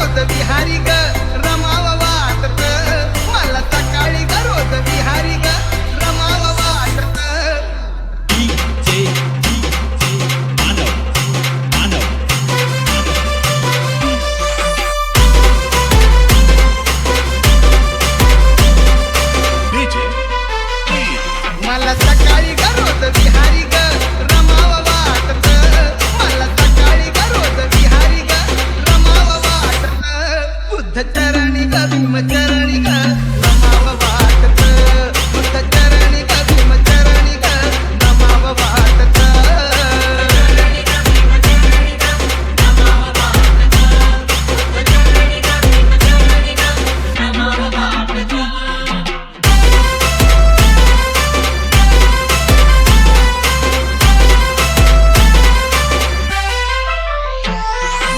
रोज विहारी ग रमाव वाटत, मला सकाळी ग रोज विहारी ग रमाव वाटत. मानव मानव मला सकाळी ग रोज विहारी ग रमाव वाटत, मला सकाळी ग रोज विहारी ग रमाव वाटत. बुद्ध चरणी ग भीम चरणी ग रमाव वाटत, बुद्ध चरणी ग भीम चरणी ग रमाव वाटत.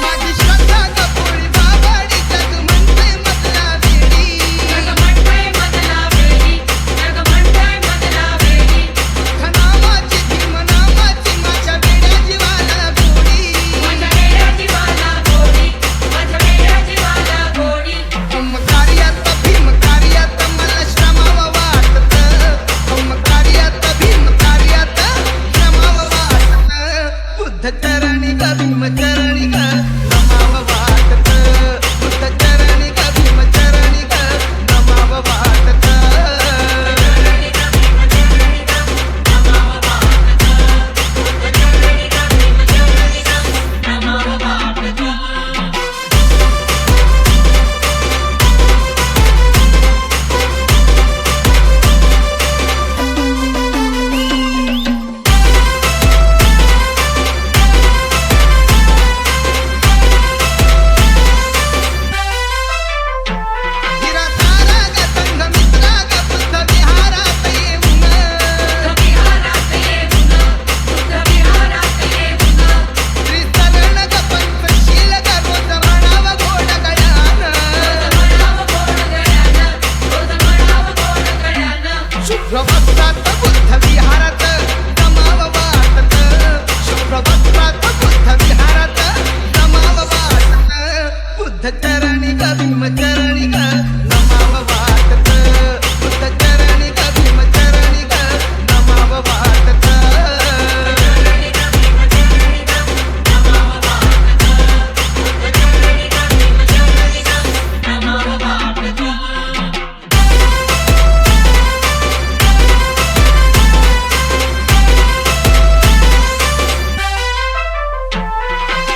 माझी श्रद्धा ग पोळी बाबाडी जग म्हणतंय मधला वेडी, खनावाची भीम नावाची माझ्या वेड्या जीवाला गोडी. हम कार्यात भीम कार्यात मला श्रमाव वाटत, हम कार्यात भीम कार्यात श्रमाव वाटत. बुद्ध चरणी ग भीम चरणी ग रमाव वाटत, बुद्ध चरणी ग भीम चरणी ग रमाव वाटत. हिरा तारा ग संघ मित्रा ग बुद्ध विहारात येऊन, त्रिचरण ग पंचशील ग रोज म्हणाव गोड गळ्यानं. शुभ्र वस्त्रात बुद्ध विहारात रमाव वाटत, शुभ्र वस्त्रात बुद्ध विहारात रमाव वाटत. बुद्ध चरणी ग भीम चरणी ग रमाव वाटत, बुद्ध चरणी ग भीम चरणी ग रमाव वाटत.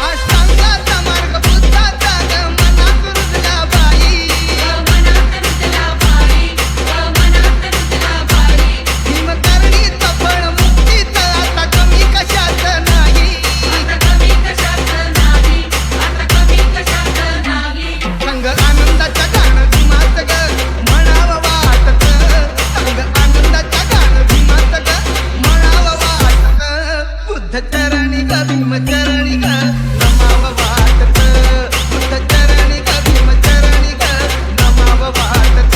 अष्टांगाचा मार्ग बुद्धाचा ग मनात रुजला बाई, भीम करणीचं फळ मुक्तीचं आता कमी कशाचं नाही. संग आनंदाच्या गाणं भीमाचं ग म्हणावं वाटत, संग आनंदाच्या गाणं भीमाचं ग म्हणावं वाटत. बुद्ध चरणी ग भीम चरणी ग रमावं वाटत, बुद्ध चरणी ग भीम चरणी ग रमावं वाटत.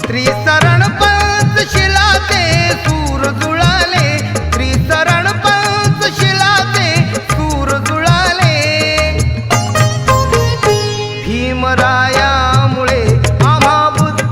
त्रिसरण पंचशिलाचे सूर जुळाले, त्रिसरण पंचशिलाचे सूर जुळाले. भीमरायामुळे आम्हा बुद्ध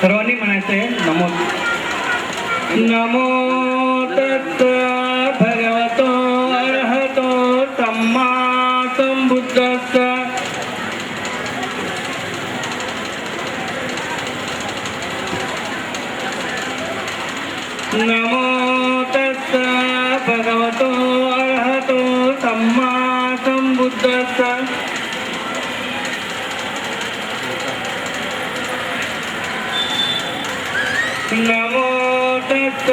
सर्वांनी म्हणायचंय नमो नमो तस्स भगवतो अरहतो सम्मा संबुद्धस्स नमो तस्स भगवतो अरहतो सम्मा संबुद्धस्स नमो तस्स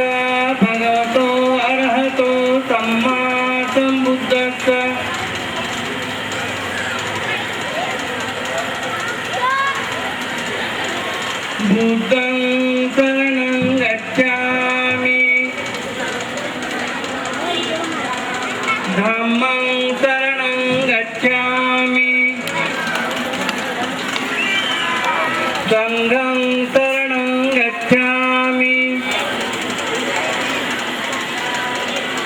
भगवतो अरहतो सम्मा संबुद्धस्स बुद्धं शरणं गच्छामि धम्मं शरणं गच्छामि संघं शरणं गच्छामि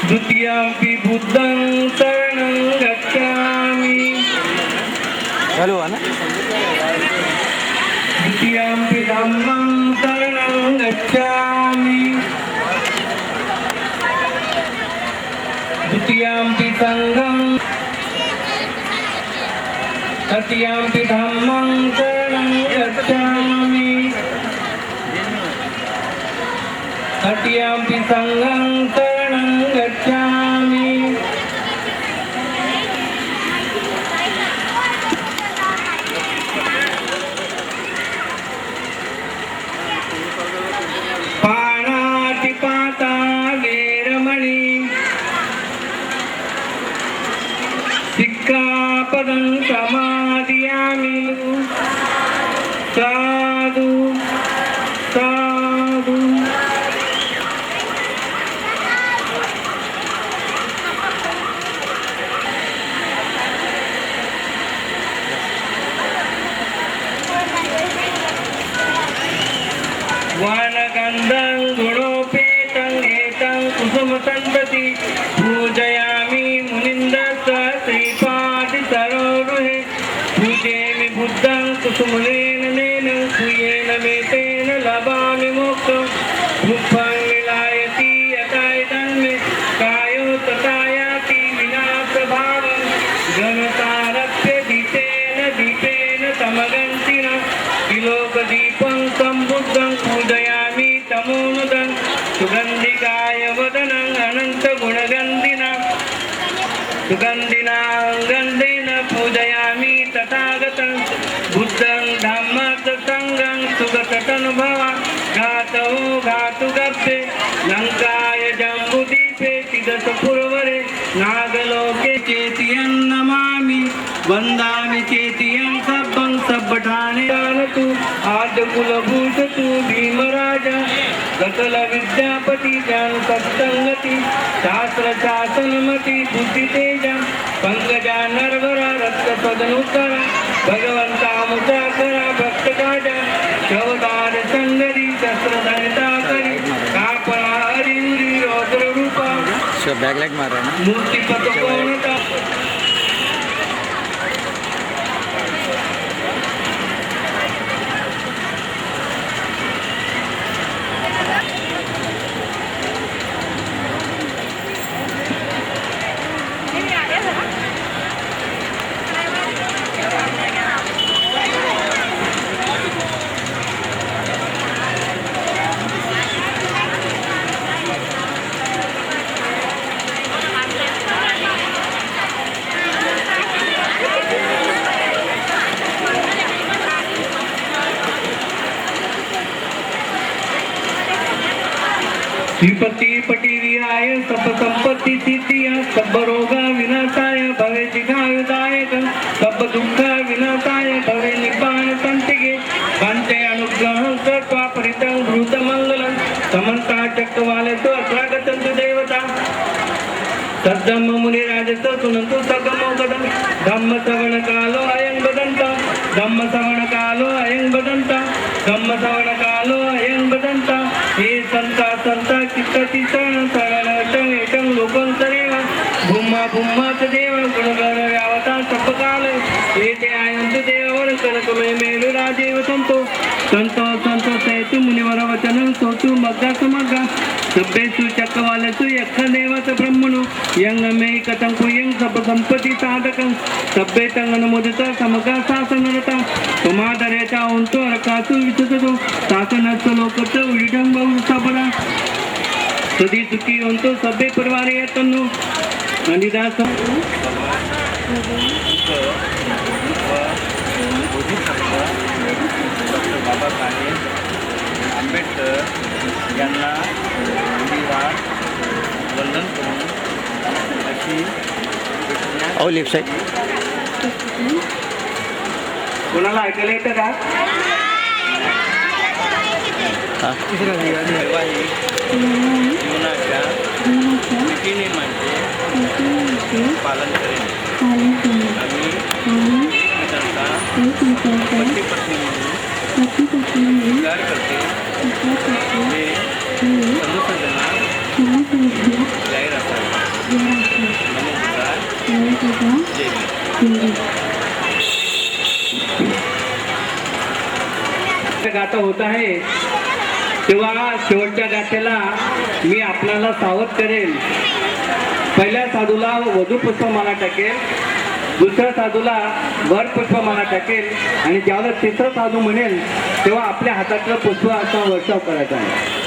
द्वितीयंपि बुद्धं शरणं गच्छामि द्वितीयंपि धम्मं शरणं गच्छामि द्वितीयंपि संघं तृतीयंपि धम्मं शरणं गच्छामि तृतीयंपि संघं शरणं गच्छामि पाणातिपाता वेरमणि सिक्खापदं समादियामि साधु साधु वानगन्धं गुणोपेतं एतं कुसुमसन्तति पूजयामि मुनिन्दस्य श्रीपादिसरोरुहे पूजयामि बुद्धं कुसुमलेन नेन कुयेन मेतेन लभामि मोक्षं रूपं विलायति यथायतन्मे कायो तथा याति विना प्रभावं गणतारभ्य दीपेन तमगन्तिना विलोकदीपं सम्बुद्धं पूजयामि तमोनुदं सुगन्धिकाय वदनं अनन्तगुणगन्धिना सुगन्धिनां गन्धेन पूजयामि तथागतं बुद्धं धम्मं संघं सुगततनुभवा घातो घातुगप्पे लङ्काय जम्बुदीपे तिदसपुरवरे नागलोके चेतियं नमामि वन्दामि चेतियं सब्बं सब्बठाणे जानतु आद्यकुलभूषतु भीमराज सकल विद्यापति ज्ञान सत्संगति शास्त्र शासनमति बुद्धितेजा पंकजा नरवरा रक्तपदनुत्तरा भगवंता मुसाकरा भक्तकाजा शवदार संगरी शस्त्रधरिता करी कापरा हरिउरी रौद्र रूपा बैकलाइट मार रहा है ना मूर्तिपत कोणता श्रीपति पटी विहाय सब संपत्ति सिद्धिया सब रोग विनाशाय भवे जिघायुदायक सब दुःख विनाशाय भवे निपान संतिगे पंचे अनुग्रह कृत्वा परितं भूत मंगलम समन्ता चक्रवाले तो स्वागतं तु देवता तद्धम्म मुनि राजस सुनन्तु सगमो गदं धम्म श्रवण कालो अयं वदन्ता धम्म श्रवण कालो अयं वदन्ता धम्म श्रवण कालो अयं वदन्ता हे संता संता चित्तति शरणं लोकं सरेव भूमा भूमाच देव गुणगण व्यावता सपकाल एते आयन्तु देववर कनकमय मेलु राजेव संतो संतो संतो श्रोतु मुनिवर वचन सोतु मग्गा सुमग्गा सभ्येषु चक्रवालेषु यक्ष देवत ब्रह्मणु यंग मे कथं यंग सब संपत्ति साधकं सभ्ये तंगनुमोदित समगा शासनरता समादरेचा उंतो रकासु विचुतो शासनस्थ लोकच उडिडं बहु सबरा सदी सुखी उंतो सभ्य परिवार येतनु अनिदास डॉक्टर बाबासाहेब आंबेडकर यांना धन्यवाद वंदन करून अशी लेफ्ट साईड कोणाला ऐकायला येतं का वैवाहिक जीवनाच्या नीतीनियमांचे पालन करेन आम्ही एकमेकांचा पती पत्नी म्हणून स्वीकार करते हे सर्वसाधारण जाहीर असावे नमस्कार जय भीम. गाथा होत आहे तेव्हा शेवटच्या गाथेला मी आपल्याला सावध करेल. पहिल्या साधूला वधू पुष्पमाला टाकेल, दुसऱ्या साधूला वर पुष्पमाला टाकेल आणि ज्यावेळेस तिसरा साधू म्हणेल तेव्हा आपल्या हातातलं पुष्प असा वर्षाव करायचा आहे.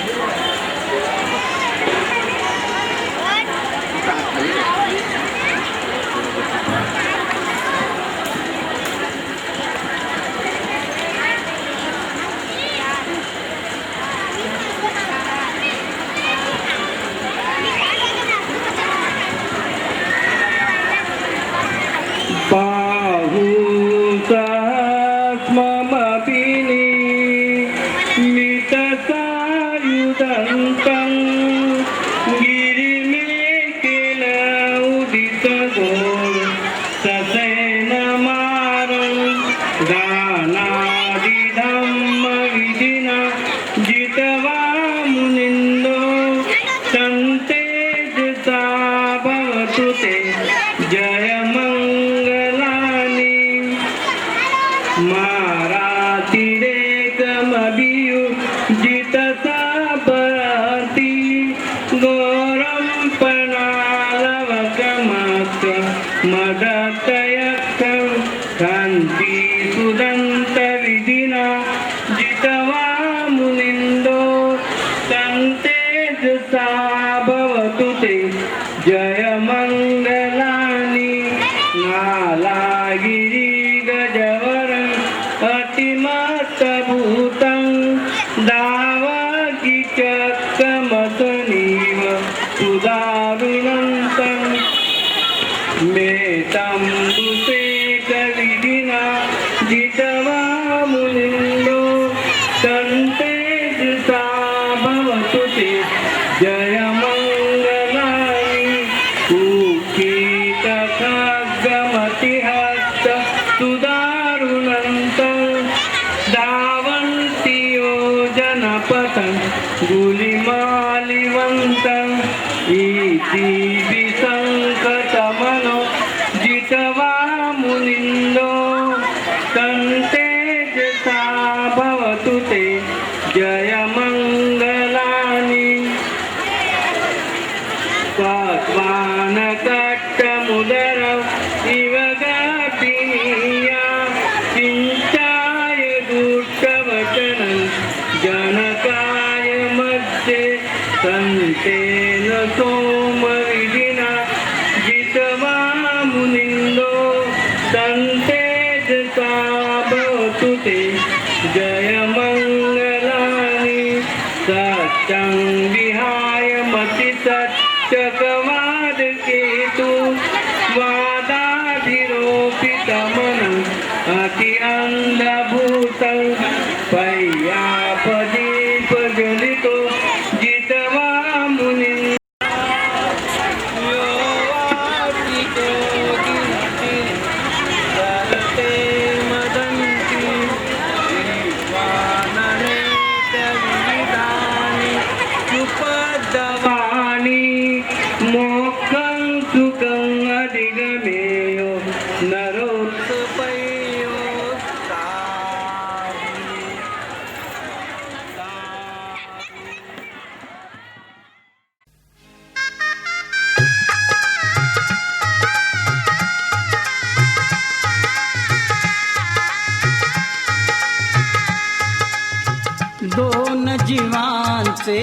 दोन जीवांचे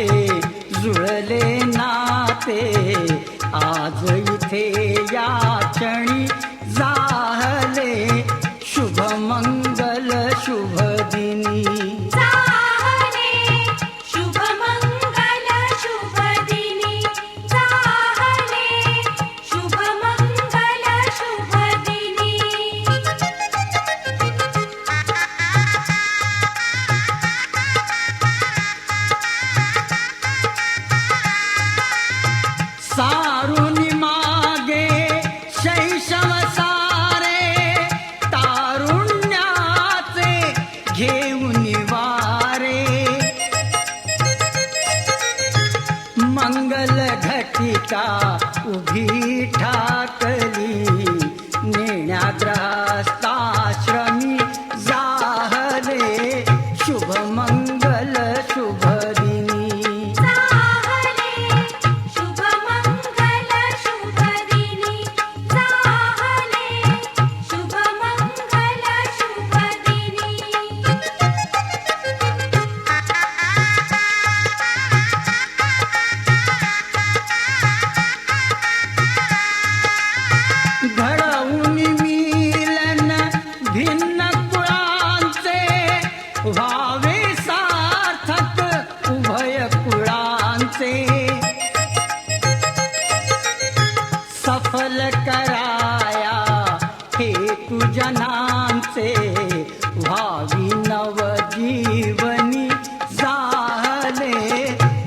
जुळले नाते आज इथे या क्षणी जाहले शुभ मंगल शुभ दिनी जाहले शुभ मंगल शुभ दिनी जाहले शुभ मंगल शुभ दिनी सारुनी मागे शैशव सारे तारुण्याचे घेऊन वारे मंगल घटिका उभी ठाकली नेण्याग्रस्ताश्रमी जाहले शुभ मंगल शुभ दिनी जाहले शुभ मंगल शुभ दिनी जाहले शुभ मंगल शुभ दिनी घडवून मिलन भिन्न कुळांचे व्हावे सार्थक उभय कुळांचे सफल कराया हेतु जनांचे व्हावी नवजीवनी जाहले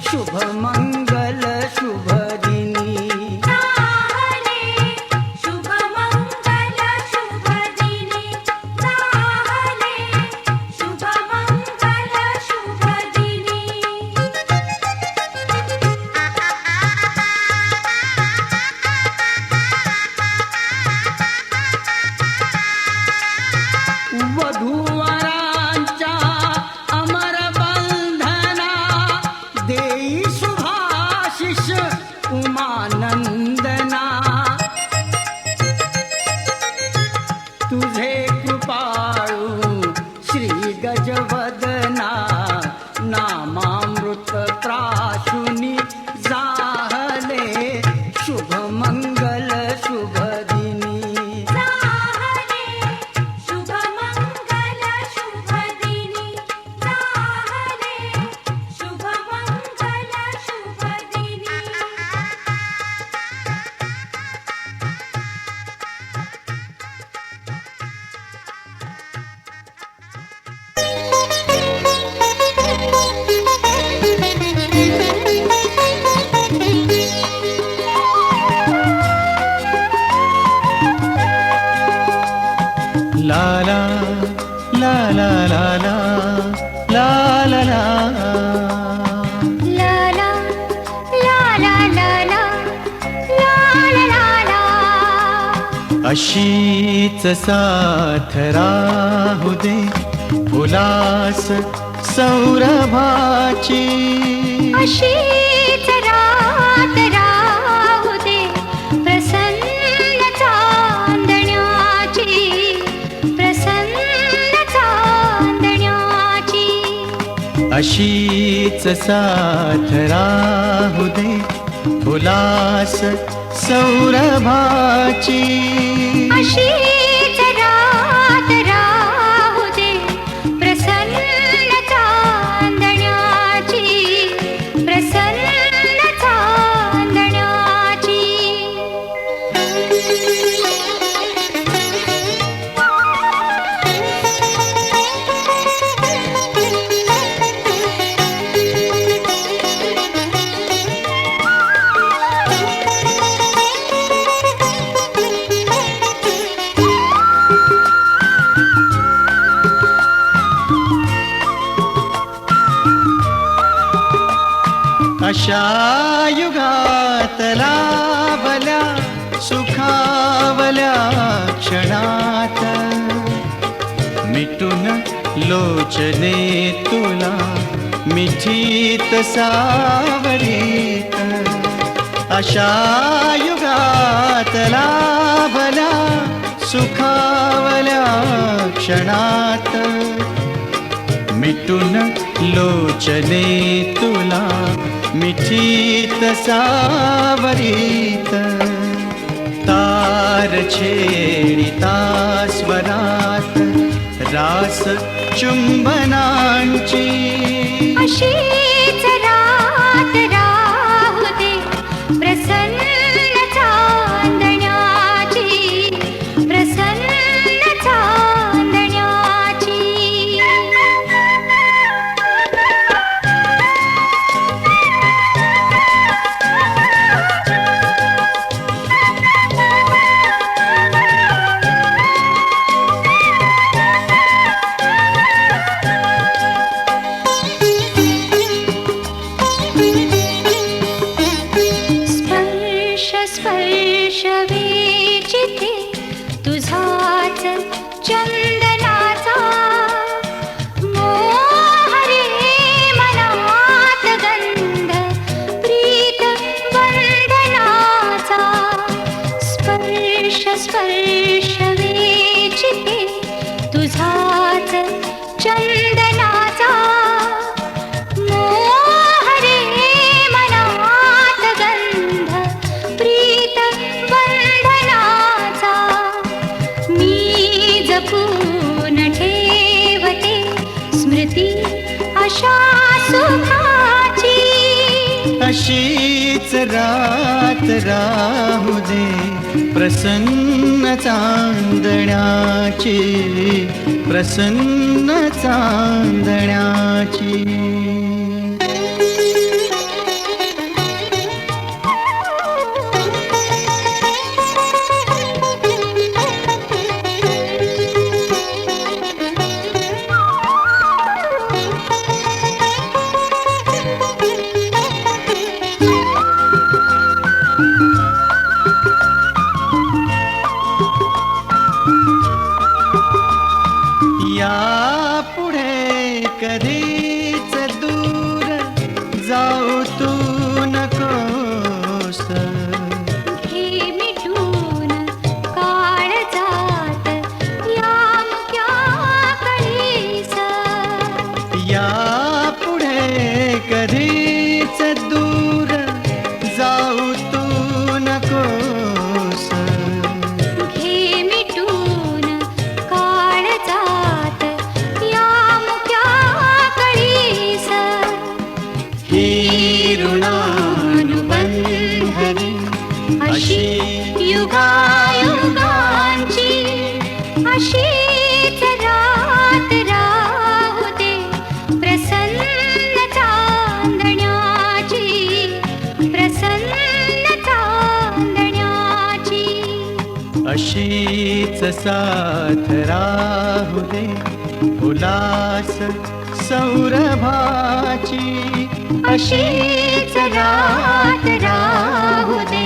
शुभ मंगल शुभ दिनी जाहले शुभ मंगल शुभ दिनी जाहले शुभ मंगल शुभ दिनी वधूवरांच्या अमर बंधना देई शुभाशिष उमानंदना तुझे कृपाळू श्री गजवदना नामामृत प्राशुनी जाहले शुभ मंगल शुभ दिनी जाहले शुभ मंगल शुभ दिनी जाहले शुभ मंगल शुभ दिनी ला ला ला ला ला ला ला ला ला ला ला ला ला ला ला ला ला ला अशीच साथ राहू दे उल्हास सौरभाची अशीच रात राहू दे प्रसन्न चांदण्याची प्रसन्न चांदण्याची अशीच साथ राहू दे उल्हास सौरभाची अशीच रात राहू दे प्रसन्न चांदण्याची प्रसन्न चांदण्याची अशा युगात लाभल्या सुखावल्या क्षणात मिटून लोचने तुला मिठीत सावरीत अशा युगात लाभल्या सुखावल्या क्षणात मिटून लोचने तुला मिठीत सावरीत तार छेडिता स्वरात रास चुंबनांची अशीच रात राहू दे प्रसन्न चांदण्याची प्रसन्न चांदण्याची स्पर्श विचिते तुझाच चंदनाचा मोह रे मनात गंध प्रीत वंदनाचा स्पर्श विचिते तुझाच चंदनाचा मोह रे मनात गंध प्रीत वंदनाचा मी जपून ठेवते स्मृती अशा सुखाची अशीच रात राहू दे प्रसन्न चांदण्याची प्रसन्न चांदण्याची यापुढे कधीच दूर जाऊ तू नकोस हे मिटून काळजात या मुक्या कळीस यापुढे कधीच दूर जाऊ तू नकोस घे मिटून काळजात या मुक्या कळीस ही ऋणानुबंधने अशी युगायुगांची अशीच रात राहू दे प्रसन्न चांदण्याची प्रसन्न चांदण्याची अशीच साथ राहू दे उल्हास सौरभाची अशीच रात राहू दे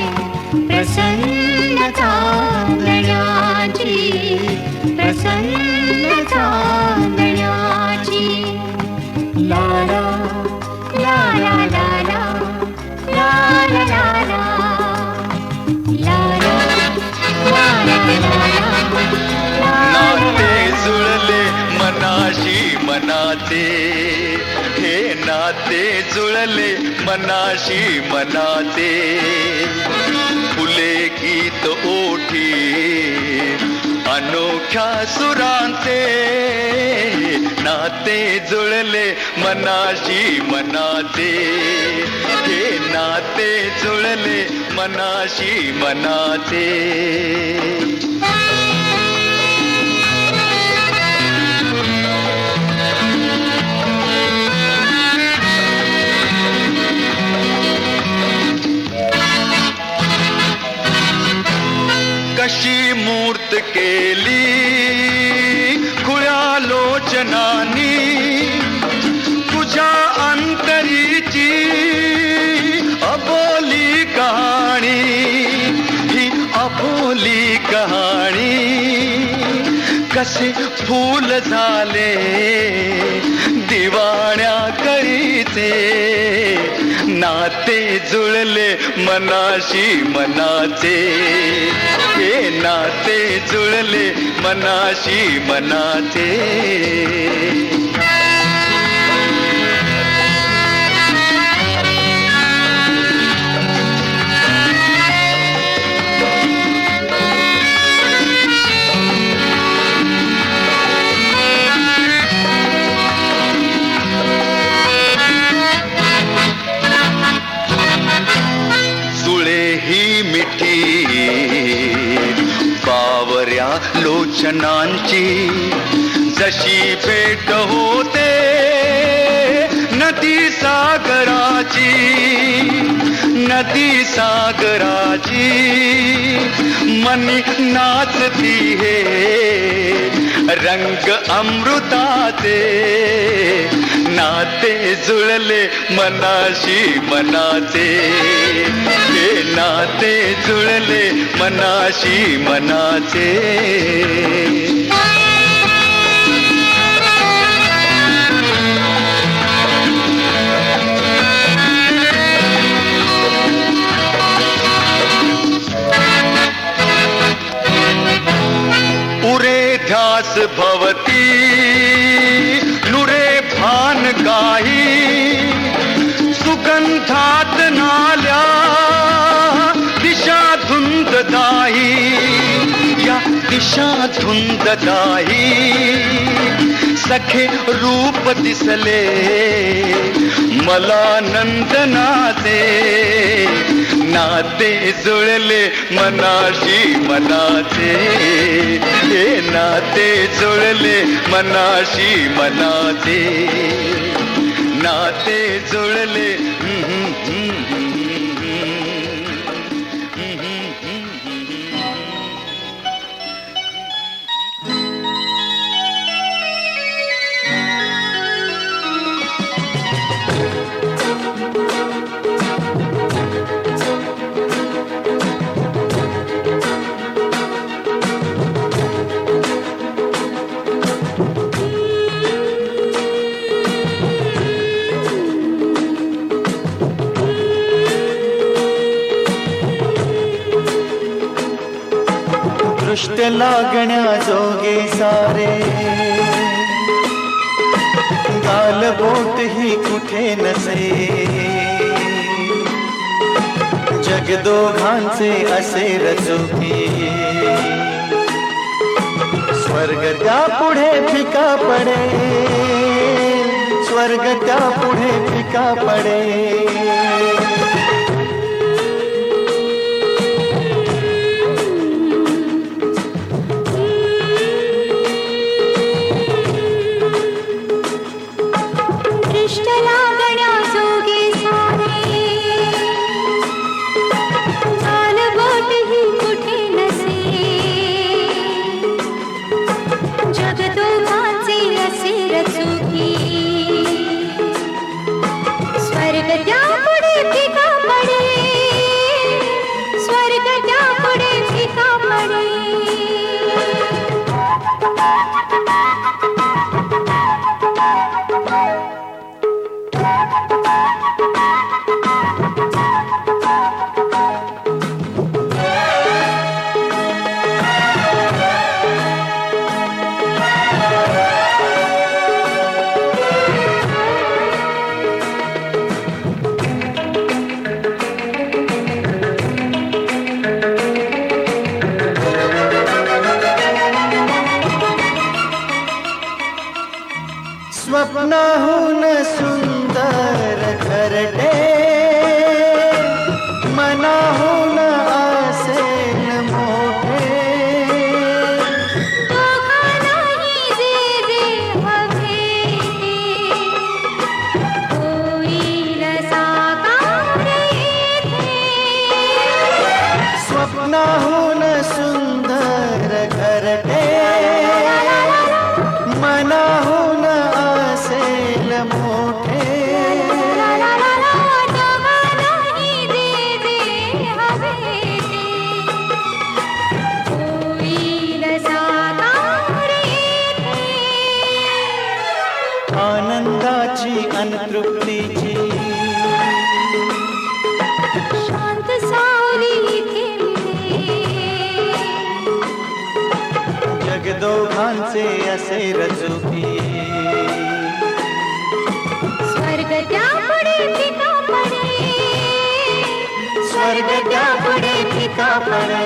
प्रसन्न चांदण्याची प्रसन्न चांदण्याची ला ला ला ला ला ला ला ला ला ला ला ला नाते जुळले मनाशी मनाचे हे नाते जुळले मनाशी मनाचे फुले गीत ओठी अनोख्या सुरांचे नाते जुळले मनाशी मनाचे हे नाते जुळले मनाशी मनाचे कशी मूर्त केली खुळ्या लोचनानी तुझ्या अंतरीची अबोली कहाणी ही अबोली कहाणी कसे फूल झाले दिवाण्या करीचे नाते जुळले मनाशी मनाचे हे नाते जुळले मनाशी मनाचे सूचनांची जशी भेट होते नदी सागराची, नदी सागराची मनी नाचती हे रंग अमृताचे, नाते जुळले मनाशी मनाचे, हे नाते जुळले मनाशी मनाचे. उरे ध्यास भवती नुरे भान काही, सुगंधात नाल्या दिशा धुंद दाही, या दिशा धुंद दाही. सखे रूप दिसले मला नंदनाचे, नाते जुळले मनाशी मनाचे, हे नाते जुळले मनाशी मनाचे, नाते जुळले. दृष्ट लागण्या जोगे सारे, गालबोट ही कुठे नसे, जग दोघांचे असे रचुकी. स्वर्ग त्या पुढे फिका पडे, स्वर्ग त्या पुढे फिका पडे. स्वप्नाहून सुंदर घरटे, मनाहून असेल मोठे. दोघांनाही जे जे हवे होईल साकार येथे. स्वप्नाहून सुंदर घरटे, मनाहून असेल मोठे. दोघांनाही जे जे हवे होईल साकार येथे. आनंदाची अनतृप्तीची शांत सावली इथे मिळे. जग दोघांचे असे रचुकी. स्वर्ग त्या पुढे फिका पडे, स्वर्ग त्या पुढे फिका पडे.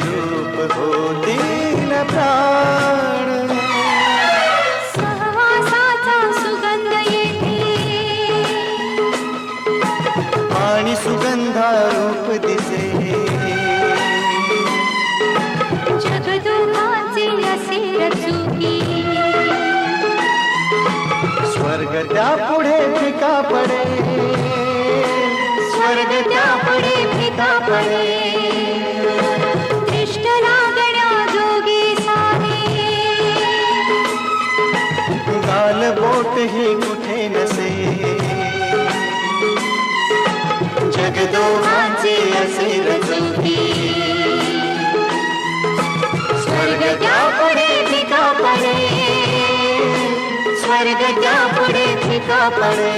रूप होती न प्राण. सहवासाचा सुगंध येते आणि सुगंधा रूप दिसे. जगदुखाचे असे रचुकी स्वर्ग त्या पुढे फिका पडे. स्वर्ग त्या पुढे फिका पडे. दृष्ट लागण्या जोगी सारे गाल बोट ही कुठे नसे. जगदोहाचे असे रचुकी स्वर्ग त्या पुढे फिका पडे. स्वर्ग त्या पुढे फिका पडे.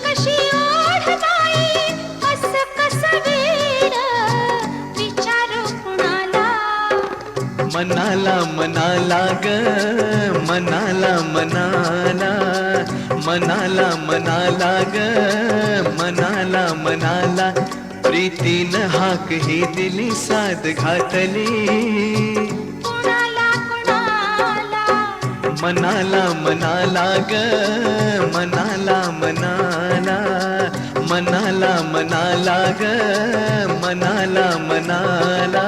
कशी ओढ बाई असं कसं वेड विचारू कुणाला. मनाला मनाला ग मनाला मनाला. मनाला मनाला ग मनाला मनाला. प्रीतीनं हाक ही दिली साद घातली. कुणाला कुणाला मनाला मनाला ग मनाला मनाला. मनाला मनाला ग मनाला मनाला.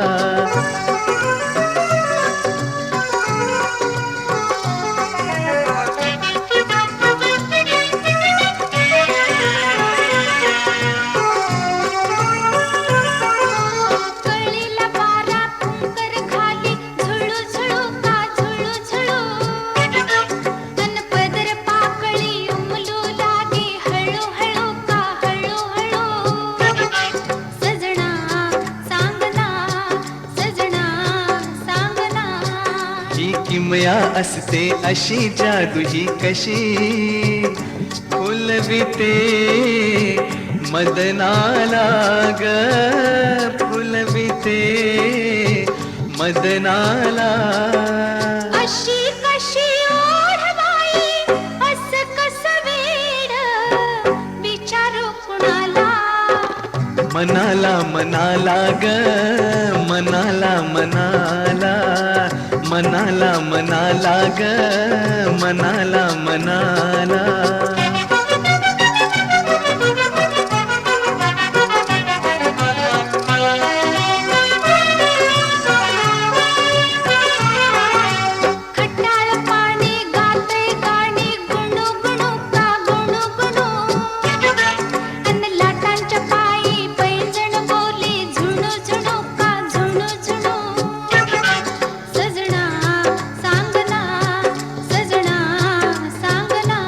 कळीला पारा कुंकर खाली झुळू झुळू का झुळू झुळू. अन पदर पाकळी उमलू लागे हळू हळू का हळू हळू. सजना सांगना सजना सांगना. ही किमया असते अशी जादू ही कशी. फुलविते मदनाला ग फुलविते मदनाला. अशी कशी ओढ बाई असं कसं वेड विचारू कुणाला. मनाला मनाला ग मनाला मनाला. मनाला मनाला ग मनाला मनाला. खट्टाळ पाणी गाते गाणी गुणू गुणू का गुणू गुणू. अन लाटांच्या पायी पैंजण बोले झुणू झुणू का झुणू झुणू. सजना सांगना सजना सांगना.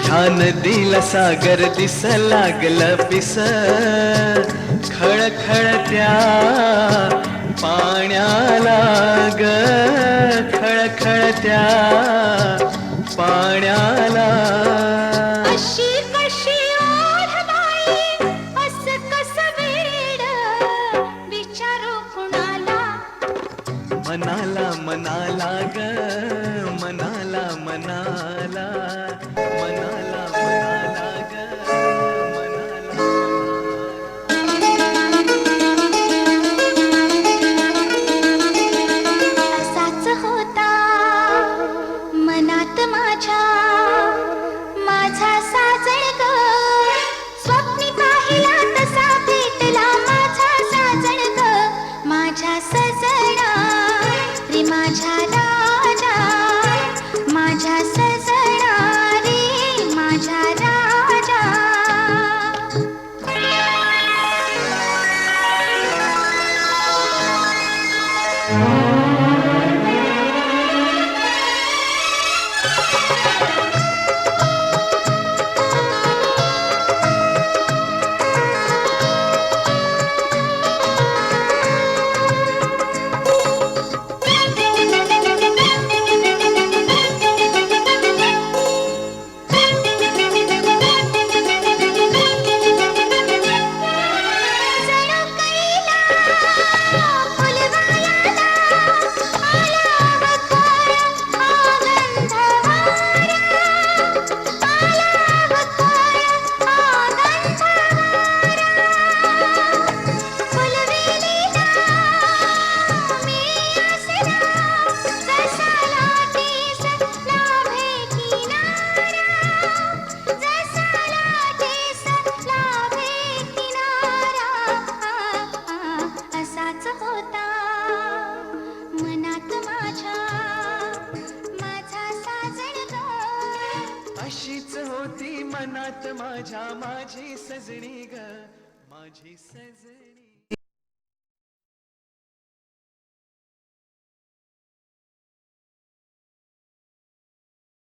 ह्या नदीला सागर दिस लागलं पिस. खळखळत्या पाण्याला ग खळखळत्या पाण्याला. अशी कशी ओढ बाई असं कसं वेड विचारू कुणाला. मनाला मनाला ग मनाला मनाला. मनाला मनाला ग मनाला. असाच होता मनात माझ्या मनात माझ्या माझी सजणी ग माझी सजणी